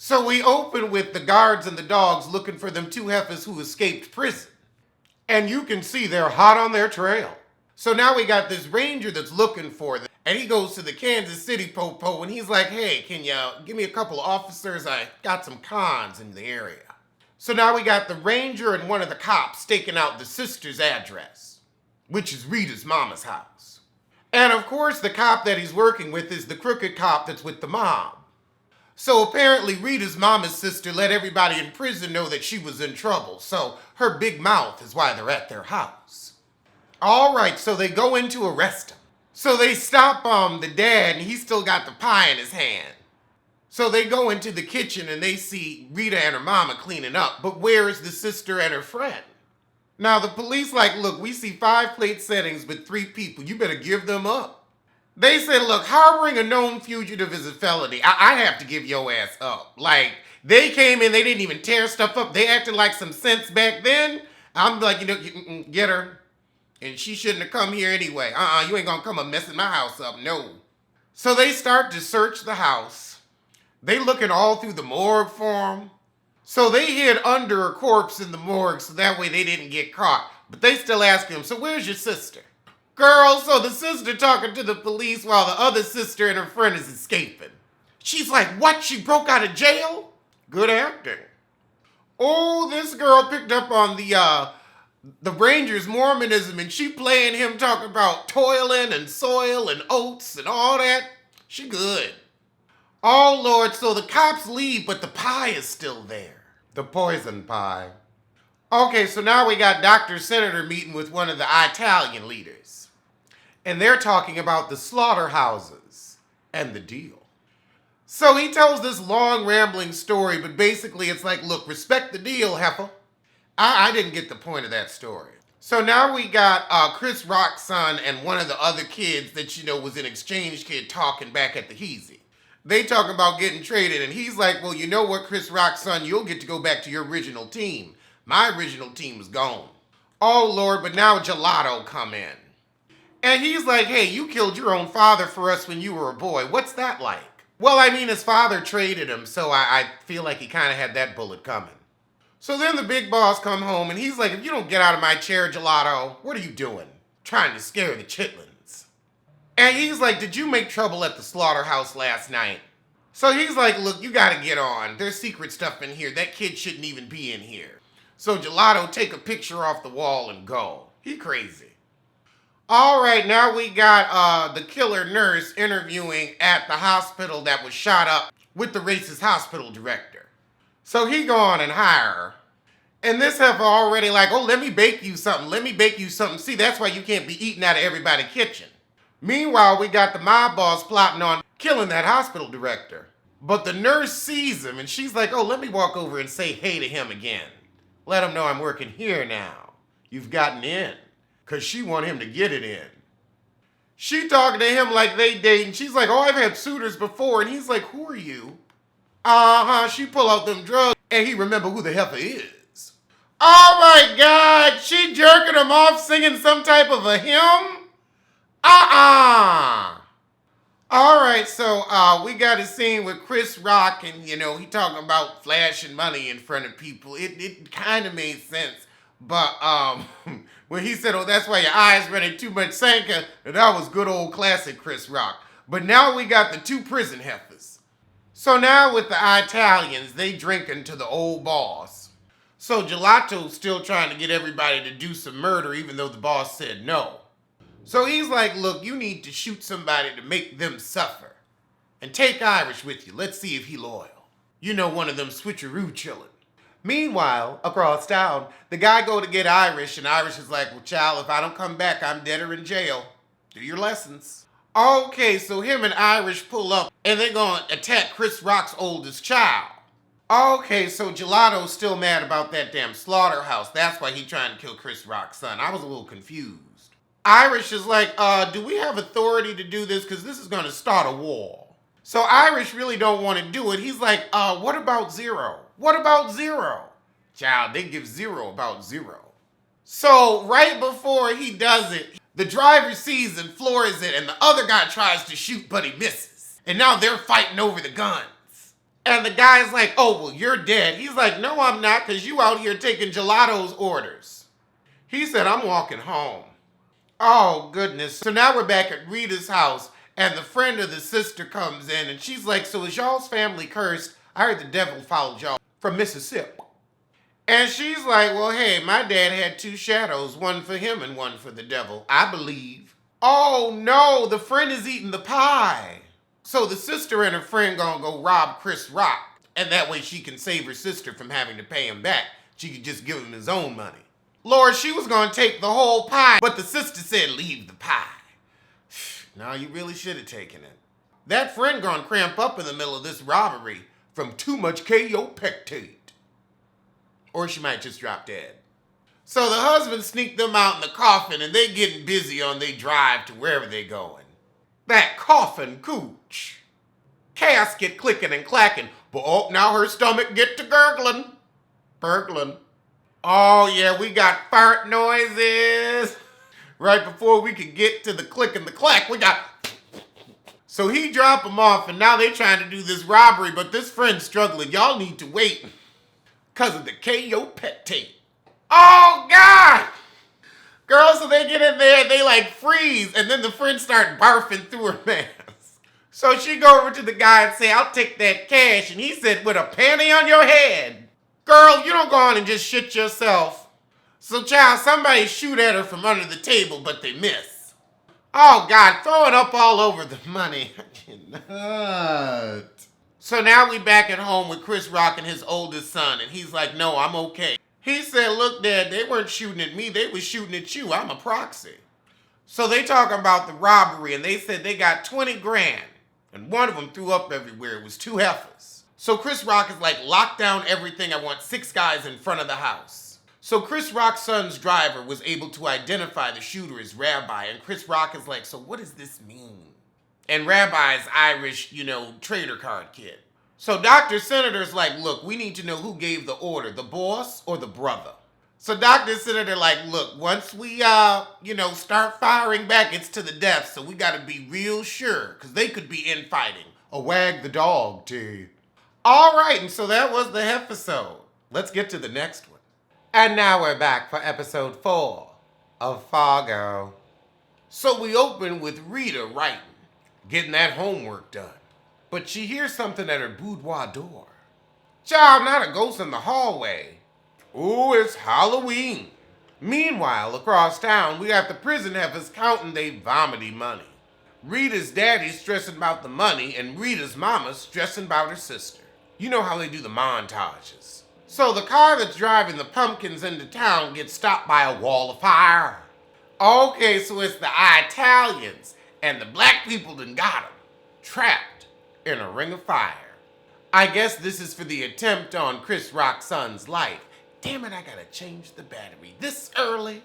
So we open with the guards and the dogs looking for them two heifers who escaped prison. And you can see they're hot on their trail. So now we got this ranger that's looking for them. And he goes to the Kansas City Popo and he's like, hey, can you give me a couple of officers? I got some cons in the area. So now we got the ranger and one of the cops staking out the sister's address, which is Rita's mama's house. And of course, the cop that he's working with is the crooked cop that's with the mom. So apparently Rita's mama's sister let everybody in prison know that she was in trouble. So her big mouth is why they're at their house. All right, so they go in to arrest him. So they stop the dad and he's still got the pie in his hand. So they go into the kitchen and they see Rita and her mama cleaning up. But where is the sister and her friend? Now the police like, look, we see 5 plate settings with 3 people. You better give them up. They said, look, harboring a known fugitive is a felony. I have to give your ass up. Like, they came in, they didn't even tear stuff up. They acted like some sense back then. I'm like, you get her. And she shouldn't have come here anyway. You ain't gonna come and messing my house up, no. So they start to search the house. They looking all through the morgue for him. So they hid under a corpse in the morgue so that way they didn't get caught. But they still ask him, so where's your sister? Girl, so the sister talking to the police while the other sister and her friend is escaping. She's like, what? She broke out of jail? Good acting. Oh, this girl picked up on the Ranger's Mormonism and she playing him talking about toiling and soil and oats and all that. She good. Oh, Lord, so the cops leave, but the pie is still there. The poison pie. Okay, so now we got Dr. Senator meeting with one of the Italian leaders. And they're talking about the slaughterhouses and the deal. So he tells this long rambling story, but basically it's like, look, respect the deal, heifer. I didn't get the point of that story. So now we got Chris Rock's son and one of the other kids that, was an exchange kid talking back at the Heezy. They talking about getting traded, and he's like, well, you know what, Chris Rock's son, you'll get to go back to your original team. My original team is gone. Oh, Lord, but now Gelato come in. And he's like, hey, you killed your own father for us when you were a boy. What's that like? Well, I mean, his father traded him, so I feel like he kind of had that bullet coming. So then the big boss come home, and he's like, if you don't get out of my chair, Gelato, what are you doing? Trying to scare the chitlins. And he's like, did you make trouble at the slaughterhouse last night? So he's like, look, you gotta get on. There's secret stuff in here. That kid shouldn't even be in here. So Gelato take a picture off the wall and go. He crazy. All right, now we got the killer nurse interviewing at the hospital that was shot up with the racist hospital director. So he go on and hire her. And this heifer already like, oh, let me bake you something. Let me bake you something. See, that's why you can't be eating out of everybody's kitchen. Meanwhile, we got the mob boss plotting on killing that hospital director. But the nurse sees him and she's like, oh, let me walk over and say hey to him again. Let him know I'm working here now. You've gotten in. Because she want him to get it in. She talking to him like they dating. She's like, oh, I've had suitors before. And he's like, who are you? She pull out them drugs and he remember who the heifer is. Oh my God, she jerking him off singing some type of a hymn? All right, so we got a scene with Chris Rock and, he talking about flashing money in front of people. It kind of made sense. But when he said, oh, that's why your eyes running too much Sanka, that was good old classic Chris Rock. But now we got the 2 prison heifers. So now with the Italians, they drinking to the old boss. So Gelato's still trying to get everybody to do some murder even though the boss said no. So he's like, look, you need to shoot somebody to make them suffer. And take Irish with you. Let's see if he loyal. One of them switcheroo chillin'. Meanwhile, across town, the guy go to get Irish, and Irish is like, well, child, if I don't come back, I'm dead or in jail. Do your lessons. Okay, so him and Irish pull up, and they're gonna attack Chris Rock's oldest child. Okay, so Gelato's still mad about that damn slaughterhouse. That's why he trying to kill Chris Rock's son. I was a little confused. Irish is like, do we have authority to do this? Because this is gonna start a war. So Irish really don't want to do it. He's like, what about Zero? What about Zero? Child, they give Zero about Zero. So right before he does it, the driver sees and floors it, and the other guy tries to shoot, but he misses. And now they're fighting over the guns. And the guy's like, oh, well, you're dead. He's like, no, I'm not, because you out here taking Gelato's orders. He said, I'm walking home. Oh, goodness. So now we're back at Rita's house, and the friend of the sister comes in, and she's like, so is y'all's family cursed? I heard the devil followed y'all from Mississippi. And she's like, well, hey, my dad had two shadows, one for him and one for the devil, I believe. Oh, no, the friend is eating the pie. So the sister and her friend gonna go rob Chris Rock, and that way she can save her sister from having to pay him back. She could just give him his own money. Lord, she was gonna take the whole pie, but the sister said, leave the pie. No, you really should have taken it. That friend gonna cramp up in the middle of this robbery from too much chiropectate. Or she might just drop dead. So the husband sneaked them out in the coffin, and they getting busy on their drive to wherever they going. That coffin cooch. Casket clicking and clacking, but oh, now her stomach get to gurgling. Burgling. Oh yeah, we got fart noises. Right before we could get to the click and the clack, we got... So he dropped them off, and now they trying to do this robbery, but this friend's struggling. Y'all need to wait because of the chiropectate. Oh, God! Girl, so they get in there, and they like freeze, and then the friend start barfing through her mask. So she go over to the guy and say, I'll take that cash, and he said, with a panty on your head. Girl, you don't go on and just shit yourself. So child, somebody shoot at her from under the table, but they miss. Oh, God, throw it up all over the money. I cannot. So now we back at home with Chris Rock and his oldest son, and he's like, no, I'm okay. He said, look, Dad, they weren't shooting at me. They was shooting at you. I'm a proxy. So they talking about the robbery, and they said they got 20 grand, and one of them threw up everywhere. It was two heifers. So Chris Rock is like, lock down everything. I want 6 guys in front of the house. So Chris Rock's son's driver was able to identify the shooter as Rabbi, and Chris Rock is like, so what does this mean? And Rabbi's Irish, trader card kid. So Dr. Senator's like, look, we need to know who gave the order, the boss or the brother. So Dr. Senator like, look, once we, start firing back, it's to the death, so we gotta be real sure, because they could be infighting. Or wag the dog, too. All right, and so that was the episode. Let's get to the next one. And now we're back for episode 4 of Fargo. So we open with Rita writing, getting that homework done. But she hears something at her boudoir door. Child, not a ghost in the hallway. Ooh, it's Halloween. Meanwhile, across town, we got the prison heifers counting they vomity money. Rita's daddy's stressing about the money, and Rita's mama's stressing about her sister. You know how they do the montages. So the car that's driving the pumpkins into town gets stopped by a wall of fire. Okay, so it's the Italians, and the black people done got them, trapped in a ring of fire. I guess this is for the attempt on Chris Rock's son's life. Damn it, I gotta change the battery this early.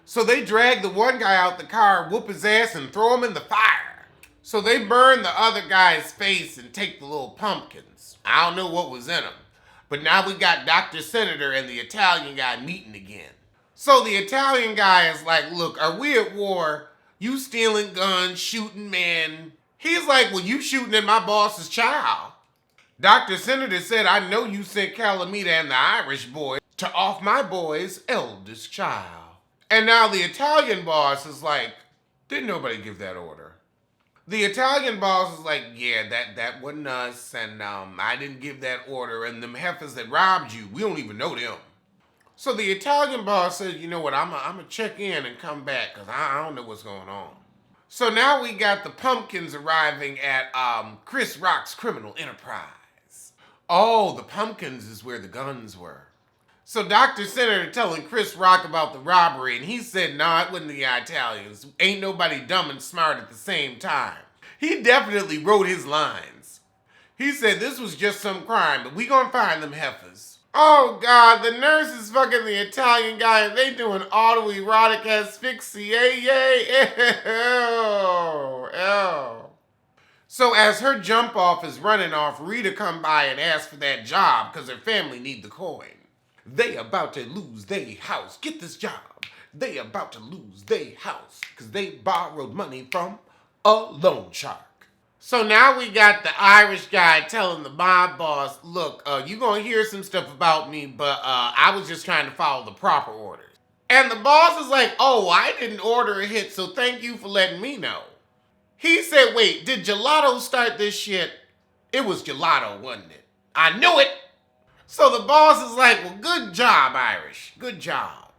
So they drag the one guy out the car, whoop his ass, and throw him in the fire. So they burn the other guy's face and take the little pumpkins. I don't know what was in them. But now we got Dr. Senator and the Italian guy meeting again. So the Italian guy is like, look, are we at war? You stealing guns, shooting men. He's like, well, you shooting at my boss's child. Dr. Senator said, I know you sent Calamita and the Irish boy to off my boy's eldest child. And now the Italian boss is like, didn't nobody give that order? The Italian boss is like, yeah, that wasn't us, and I didn't give that order, and them heifers that robbed you, we don't even know them. So the Italian boss said, you know what, I'm gonna check in and come back, because I don't know what's going on. So now we got the pumpkins arriving at Chris Rock's criminal enterprise. Oh, the pumpkins is where the guns were. So Dr. Senator telling Chris Rock about the robbery, and he said, nah, it wasn't the Italians. Ain't nobody dumb and smart at the same time. He definitely wrote his lines. He said this was just some crime, but we gonna find them heifers. Oh God, the nurse is fucking the Italian guy, and they doing autoerotic asphyxia. Ew. So as her jump off is running off, Rita come by and ask for that job, because her family need the coin. They about to lose they house. Get this job. They about to lose they house because they borrowed money from a loan shark. So now we got the Irish guy telling the mob boss, look, you gonna hear some stuff about me, but I was just trying to follow the proper orders. And the boss is like, oh, I didn't order a hit, so thank you for letting me know. He said, wait, did Gelato start this shit? It was Gelato, wasn't it? I knew it. So the boss is like, well, good job, Irish. Good job.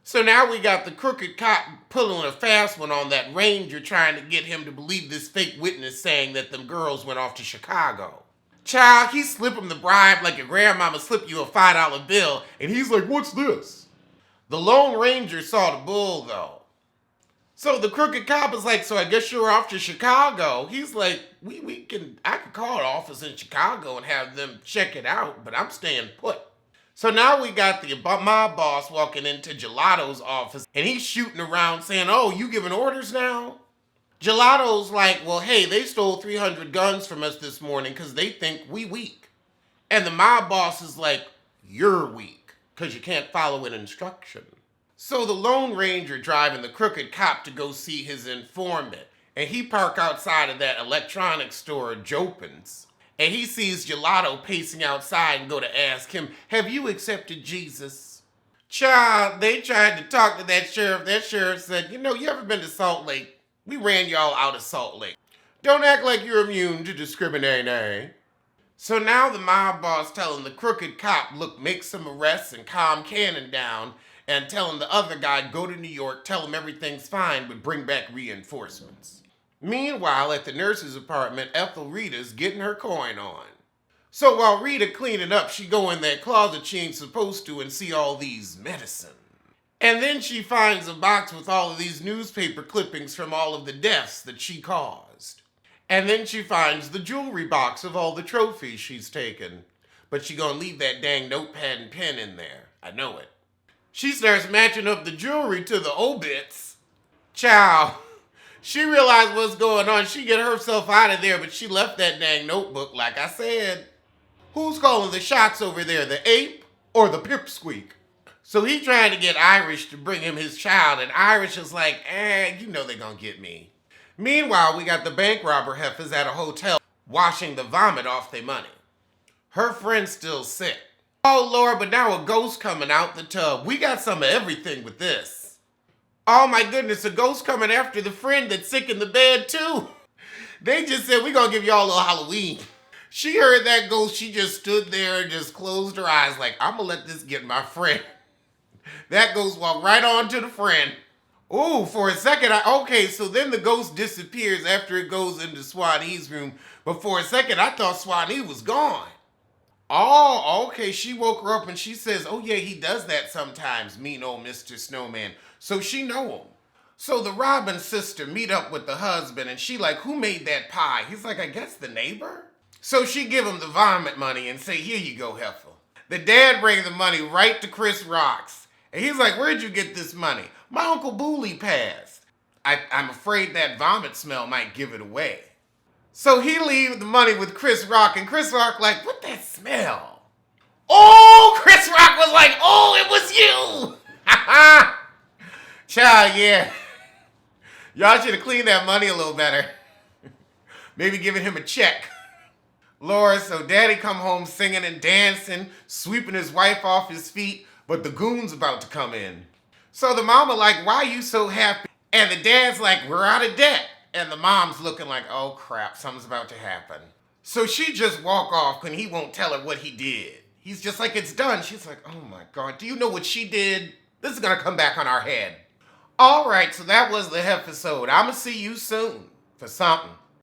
So now we got the crooked cop pulling a fast one on that ranger trying to get him to believe this fake witness saying that them girls went off to Chicago. Child, he slip him the bribe like your grandmama slipped you a $5 bill, and he's like, what's this? The Lone Ranger saw the bull, though. So the crooked cop is like, so I guess you're off to Chicago. He's like, I could call an office in Chicago and have them check it out, but I'm staying put. So now we got the mob boss walking into Gelato's office, and he's shooting around saying, oh, you giving orders now? Gelato's like, well, hey, they stole 300 guns from us this morning because they think we weak. And the mob boss is like, you're weak because you can't follow an instruction. So the Lone Ranger driving the crooked cop to go see his informant, and he park outside of that electronics store, Jopin's, and he sees Gelato pacing outside and go to ask him, have you accepted Jesus? Child, they tried to talk to that sheriff. That sheriff said, you ever been to Salt Lake? We ran y'all out of Salt Lake. Don't act like you're immune to discriminating. So now the mob boss telling the crooked cop, look, make some arrests and calm Cannon down, and telling the other guy, go to New York, tell him everything's fine, but bring back reinforcements. Meanwhile, at the nurse's apartment, Ethel Rita's getting her coin on. So while Rita cleaning up, she go in that closet she ain't supposed to and see all these medicine. And then she finds a box with all of these newspaper clippings from all of the deaths that she caused. And then she finds the jewelry box of all the trophies she's taken. But she gonna leave that dang notepad and pen in there. I know it. She starts matching up the jewelry to the obits. Ciao. She realized what's going on. She get herself out of there, but she left that dang notebook like I said. Who's calling the shots over there, the ape or the pipsqueak? So he trying to get Irish to bring him his child, and Irish is like, you know they gonna get me. Meanwhile, we got the bank robber heifers at a hotel washing the vomit off their money. Her friend's still sick. Oh Lord, but now a ghost coming out the tub. We got some of everything with this. Oh my goodness, a ghost coming after the friend that's sick in the bed too. They just said, we're gonna give y'all a little Halloween. She heard that ghost, she just stood there and just closed her eyes like, I'm gonna let this get my friend. That ghost walked right on to the friend. Ooh, for a second, okay, so then the ghost disappears after it goes into Swanee's room. But for a second, I thought Swanee was gone. Oh, okay, she woke her up and she says, oh yeah, he does that sometimes, mean old Mr. Snowman. So she know him. So the Robin sister meet up with the husband and she like, who made that pie? He's like, I guess the neighbor. So she give him the vomit money and say, here you go, heifer. The dad bring the money right to Chris Rock's. And he's like, where'd you get this money? My Uncle Booley passed. I'm afraid that vomit smell might give it away. So he leaves the money with Chris Rock, and Chris Rock like, what that smell? Oh, Chris Rock was like, oh, it was you. Ha ha. Child, yeah. Y'all should have cleaned that money a little better. Maybe giving him a check. Lord, so daddy come home singing and dancing, sweeping his wife off his feet, but the goon's about to come in. So the mama like, why are you so happy? And the dad's like, we're out of debt. And the mom's looking like, oh crap, something's about to happen. So she just walk off and he won't tell her what he did. He's just like, it's done. She's like, oh my God, do you know what she did? This is gonna come back on our head. All right, so that was the episode. I'ma see you soon for something.